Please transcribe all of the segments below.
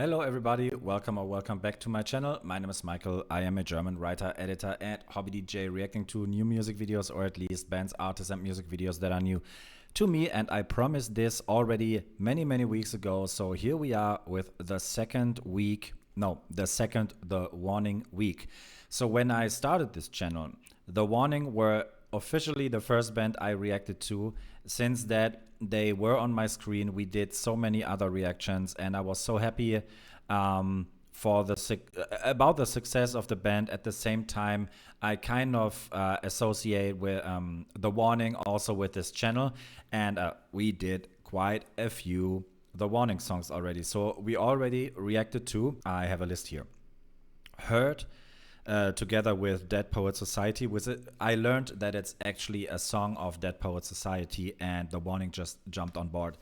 Hello everybody, welcome or welcome back to my channel. My name is Michael. I am a German writer, editor and hobby DJ reacting to new music videos, or at least bands, artists and music videos that are new to me, and I promised this already many weeks ago. So here we are with the The Warning week. So when I started this channel, The Warning were officially the first band I reacted to. Since that, they were on my screen. We did so many other reactions, and I was so happy about the success of the band. At the same time, I kind of associate with The Warning also with this channel, and we did quite a few The Warning songs already. So we already reacted to, I have a list here, Hurt, together with Dead Poet Society. I learned that it's actually a song of Dead Poet Society, and The Warning just jumped on board.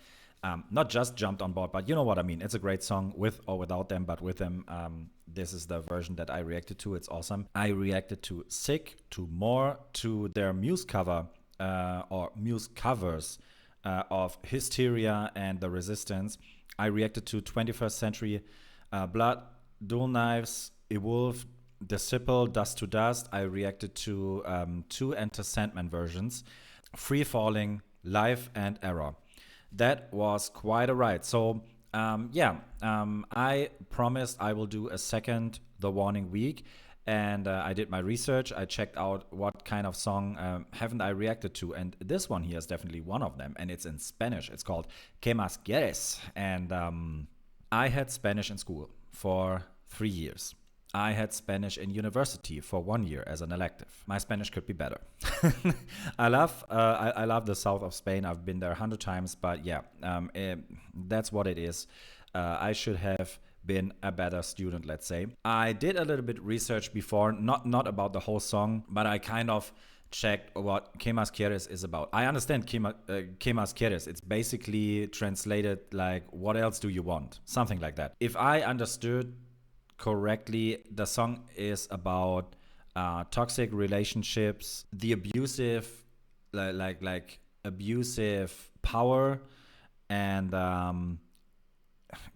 Not just jumped on board, but you know what I mean. It's a great song with or without them, but with them, this is the version that I reacted to. It's awesome. I reacted to Sick, to More, to their Muse cover or Muse covers of Hysteria and The Resistance. I reacted to 21st Century Blood, Dual Knives, Evolve, Disciple, Dust to Dust. I reacted to two Enter Sandman versions, Free Falling, Life, and Error. That was quite a ride. So I promised I will do a second The Warning week, and I did my research. I checked out what kind of song haven't I reacted to, and this one here is definitely one of them, and it's in Spanish. It's called ¿Qué más quieres? And I had Spanish in school for 3 years. I had Spanish in university for 1 year as an elective. My Spanish could be better. I love the south of Spain. I've been there 100 times, but yeah, that's what it is. I should have been a better student, let's say. I did a little bit research before, not about the whole song, but I kind of checked what ¿Qué más quieres? Is about. I understand ¿Qué más quieres? It's basically translated like, what else do you want? Something like that. If I understood correctly, the song is about toxic relationships, the abusive, like abusive power, and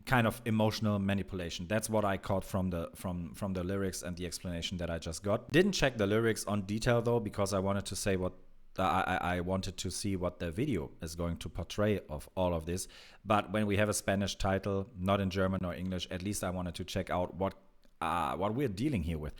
kind of emotional manipulation. That's what I caught from the lyrics and the explanation that I just got. Didn't check the lyrics on detail though, because I wanted to say what I wanted to see what the video is going to portray of all of this. But when we have a Spanish title, not in German or English, at least I wanted to check out what we're dealing here with.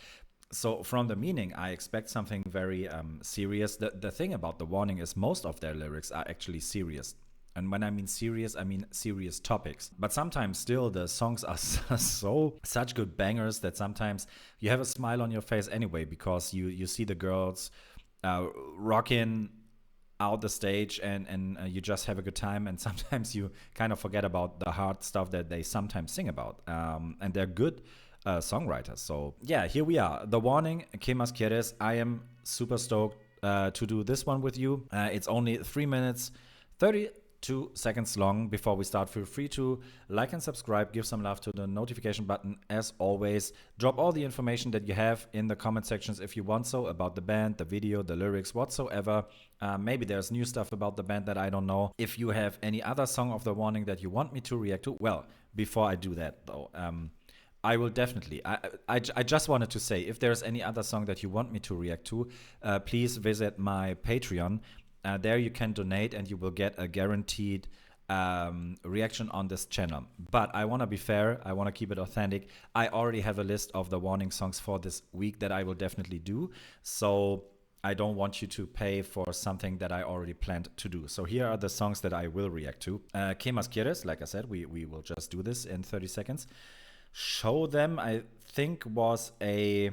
So from the meaning, I expect something very serious. The thing about The Warning is most of their lyrics are actually serious. And when I mean serious topics. But sometimes still the songs are such good bangers that sometimes you have a smile on your face anyway, because you see the girls rocking out the stage, and you just have a good time, and sometimes you kind of forget about the hard stuff that they sometimes sing about, and they're good songwriters. So yeah, here we are, The Warning, ¿Qué más quieres? I am super stoked to do this one with you. It's only 3 minutes 32 seconds long. Before we start, feel free to like and subscribe, give some love to the notification button. As always, drop all the information that you have in the comment sections if you want so, about the band, the video, the lyrics, whatsoever. Maybe there's new stuff about the band that I don't know. If you have any other song of The Warning that you want me to react to, well, before I do that though, I will definitely. I just wanted to say, if there's any other song that you want me to react to, please visit my Patreon. There you can donate, and you will get a guaranteed reaction on this channel. But I want to be fair. I want to keep it authentic. I already have a list of The Warning songs for this week that I will definitely do. So I don't want you to pay for something that I already planned to do. So here are the songs that I will react to. ¿Qué más quieres? Like I said, we will just do this in 30 seconds. Show Them, I think, was a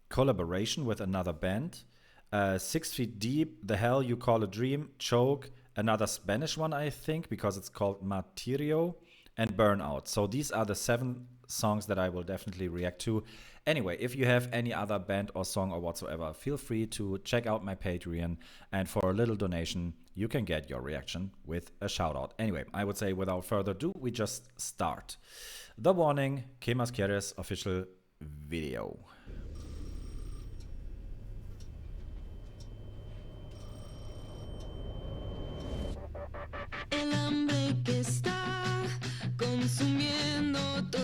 collaboration with another band. 6 Feet Deep, The Hell You Call a Dream, Choke, another Spanish one, I think, because it's called Martirio, and Burnout. So these are the 7 songs that I will definitely react to. Anyway, if you have any other band or song or whatsoever, feel free to check out my Patreon, and for a little donation, you can get your reaction with a shout out. Anyway, I would say without further ado, we just start. The Warning, ¿Qué más quieres? Official video. El hambre que está consumiendo tu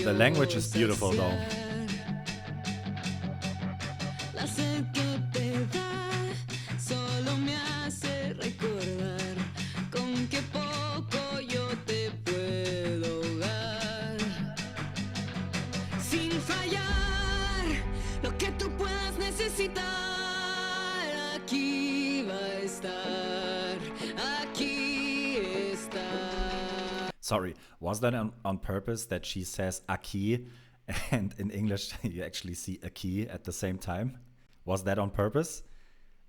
The language is beautiful though. La sed que te da solo me hace recordar con qué poco yo te puedo dar. Sin fallar, lo que tú puedas necesitar, aquí va a estar, aquí está. Sorry, was that on purpose that she says aquí and in English you actually see aquí at the same time? Was that on purpose?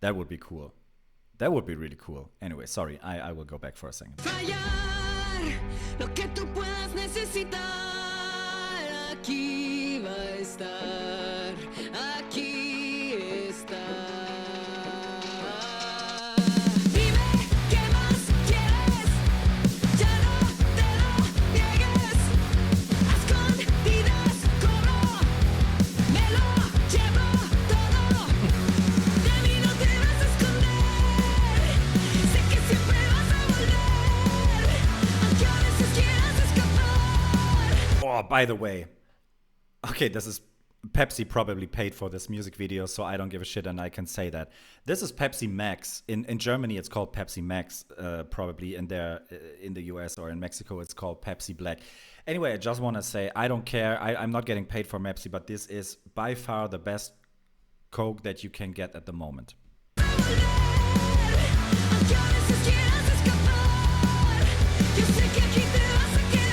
That would be cool. That would be really cool. Anyway, sorry, I will go back for a second. Fallar, lo que tú puedas necesitar, aquí va a estar, aquí está. Dime qué más quieres, ya no te lo niegues. A escondidas corro, me lo llevo todo. De mí no te vas a esconder, sé que siempre vas a volver, aunque a veces quieras escapar. Oh, by the way, okay, this is Pepsi probably paid for this music video, so I don't give a shit, and I can say that. This is Pepsi Max. In Germany, it's called Pepsi Max. Probably in the US or in Mexico, it's called Pepsi Black. Anyway, I just want to say I don't care. I'm not getting paid for Pepsi, but this is by far the best Coke that you can get at the moment. Aunque a veces quieras escapar, yo sé que aquí te vas a quedar.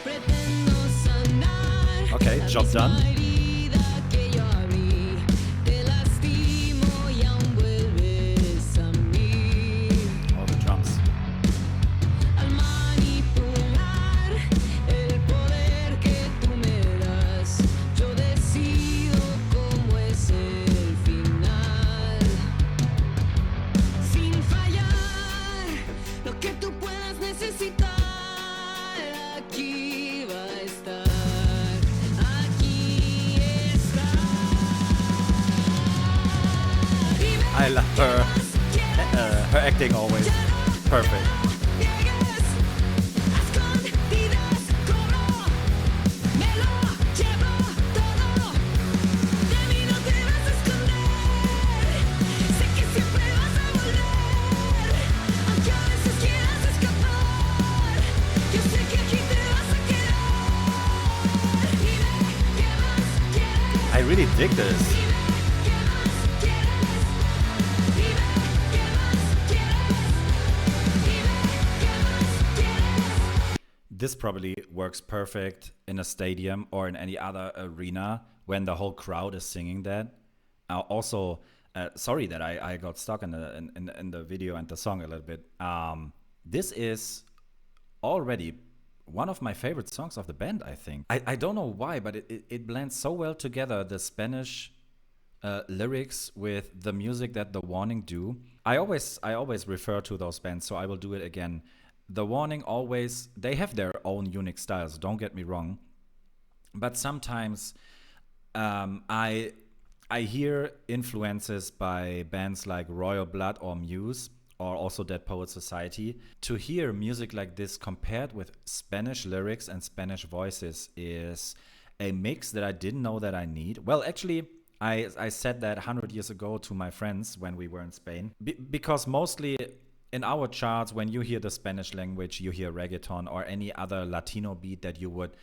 Pretendo sanar Okay, la job misma done. herida que yo abrí. Te lastimo y aún vuelves a mí. All the drums. Al manipular el poder que tú me das, yo decido cómo es el final. Sin fallar, lo que tú puedas necesitar, aquí va a estar, aquí está. Dime I love her. Her acting always perfect. niegues, a escondidas corro, me lo llevo todo. De mí no te vas a esconder, sé que siempre vas a volver, aunque a veces quieras escapar, yo sé que aquí te vas a quedar. Dime qué más quieres. I really dig this. Dime qué más quieres. Dime qué más quieres. Dime qué más quieres. This probably works perfect in a stadium or in any other arena when the whole crowd is singing that. Also, sorry that I got stuck in the video and the song a little bit. This is already one of my favorite songs of the band, I think. I don't know why, but it blends so well together, the Spanish lyrics with the music that The Warning do. I always refer to those bands, so I will do it again. The Warning always, they have their own unique styles, don't get me wrong. But sometimes I hear influences by bands like Royal Blood or Muse, or also Dead Poets Society. To hear music like this compared with Spanish lyrics and Spanish voices is a mix that I didn't know that I need. Well, actually, I said that 100 years ago to my friends when we were in Spain, because mostly in our charts, when you hear the Spanish language, you hear reggaeton or any other Latino beat that you would,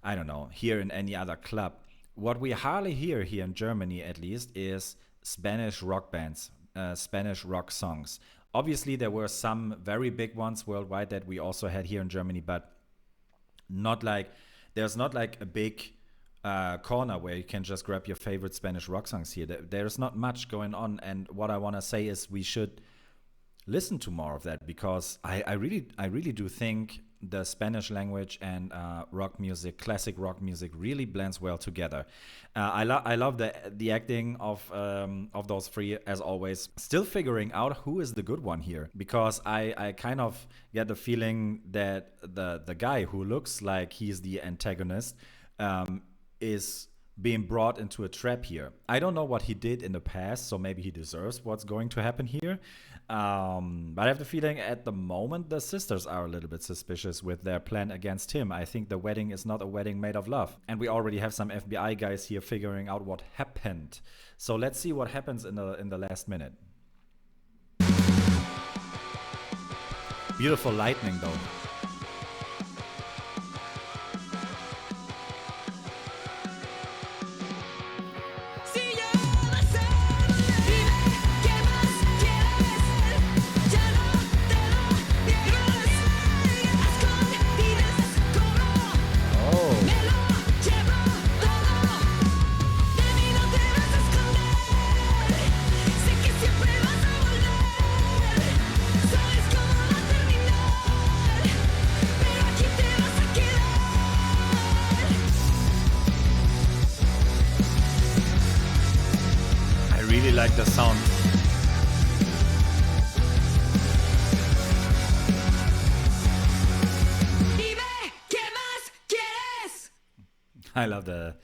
I don't know, hear in any other club. What we hardly hear here in Germany, at least, is Spanish rock bands, Spanish rock songs. Obviously, there were some very big ones worldwide that we also had here in Germany, but not like, there's not like a big corner where you can just grab your favorite Spanish rock songs here. There's not much going on, and what I want to say is we should listen to more of that, because I really do think the Spanish language and rock music, classic rock music, really blends well together. I love the acting of those three, as always. Still figuring out who is the good one here, because I kind of get the feeling that the guy who looks like he's the antagonist is being brought into a trap here. I don't know what he did in the past, so maybe he deserves what's going to happen here. But I have the feeling at the moment the sisters are a little bit suspicious with their plan against him. I think the wedding is not a wedding made of love. And we already have some FBI guys here figuring out what happened. So let's see what happens in the last minute. Beautiful lightning though. Si ya vas a volver, dime qué más quieres. Ya no te lo niegues. A escondidas como Oh. me lo llevo todo. De mí no te vas a esconder. Sé que siempre vas a volver. Sabes cómo va a terminar, pero aquí te vas a quedar. I really like the sound. Dime qué más quieres. I love the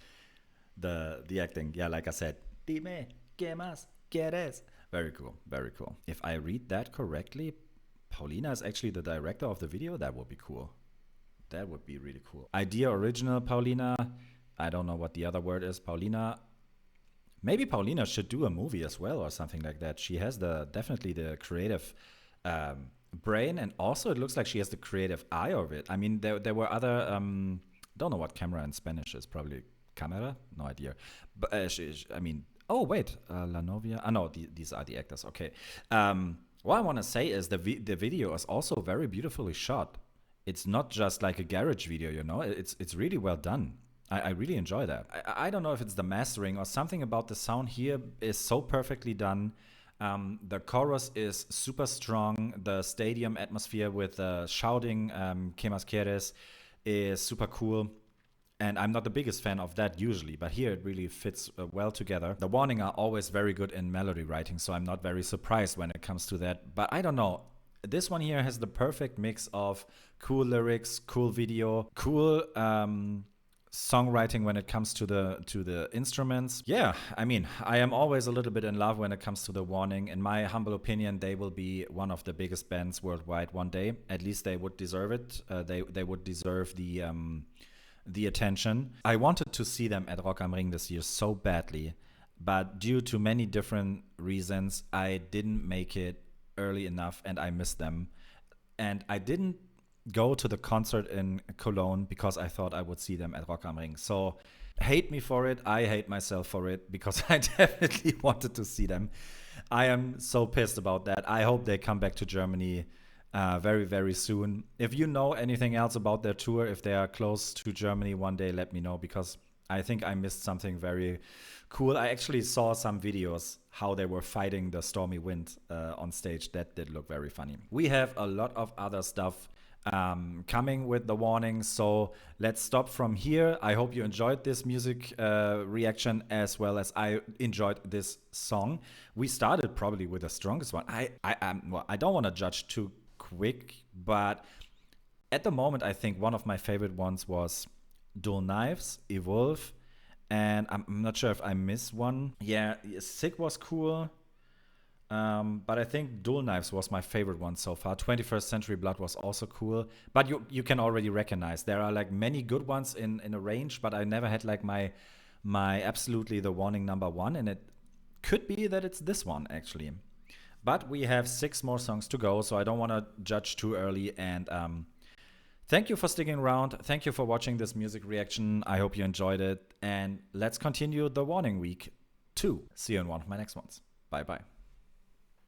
acting. Yeah, like I said. Dime, ¿qué más quieres? Very cool, very cool. If I read that correctly, Paulina is actually the director of the video. That would be cool. That would be really cool. Idea original Paulina. I don't know what the other word is. Paulina. Maybe Paulina should do a movie as well or something like that. She has definitely the creative brain, and also it looks like she has the creative eye of it. I mean, there were other don't know what camera in Spanish is. Probably camera, no idea. But I mean, oh wait, La Novia. No, these are the actors. Okay. What I want to say is the video is also very beautifully shot. It's not just like a garage video, you know. It's really well done. I really enjoy that. I don't know if it's the mastering or something about the sound here is so perfectly done. The chorus is super strong. The stadium atmosphere with shouting "Que más quieres" is super cool. And I'm not the biggest fan of that usually, but here it really fits well together. The Warning are always very good in melody writing, so I'm not very surprised when it comes to that. But I don't know. This one here has the perfect mix of cool lyrics, cool video, cool songwriting when it comes to the instruments. Yeah, I mean, I am always a little bit in love when it comes to the Warning. In my humble opinion, they will be one of the biggest bands worldwide one day. At least they would deserve it. They would deserve the attention. I wanted to see them at Rock am Ring this year so badly, but due to many different reasons, I didn't make it early enough and I missed them. And I didn't go to the concert in Cologne because I thought I would see them at Rock am Ring. So hate me for it. I hate myself for it because I definitely wanted to see them. I am so pissed about that. I hope they come back to Germany very, very soon. If you know anything else about their tour, if they are close to Germany one day, let me know because I think I missed something very cool. I actually saw some videos how they were fighting the stormy wind on stage. That did look very funny. We have a lot of other stuff coming with the Warning, so let's stop from here. I hope you enjoyed this music reaction as well as I enjoyed this song. We started probably with the strongest one. I don't want to judge too quick, but at the moment I think one of my favorite ones was Dual Knives, Evolve, and I'm not sure if I missed one. Yeah, Sick was cool. But I think Dual Knives was my favorite one so far. 21st Century Blood was also cool. But you can already recognize there are like many good ones in a range, but I never had like my absolutely the Warning number one, and it could be that it's this one actually. But we have 6 more songs to go, so I don't want to judge too early. And thank you for sticking around. Thank you for watching this music reaction. I hope you enjoyed it. And let's continue the Warning week 2. See you in one of my next ones. Bye bye.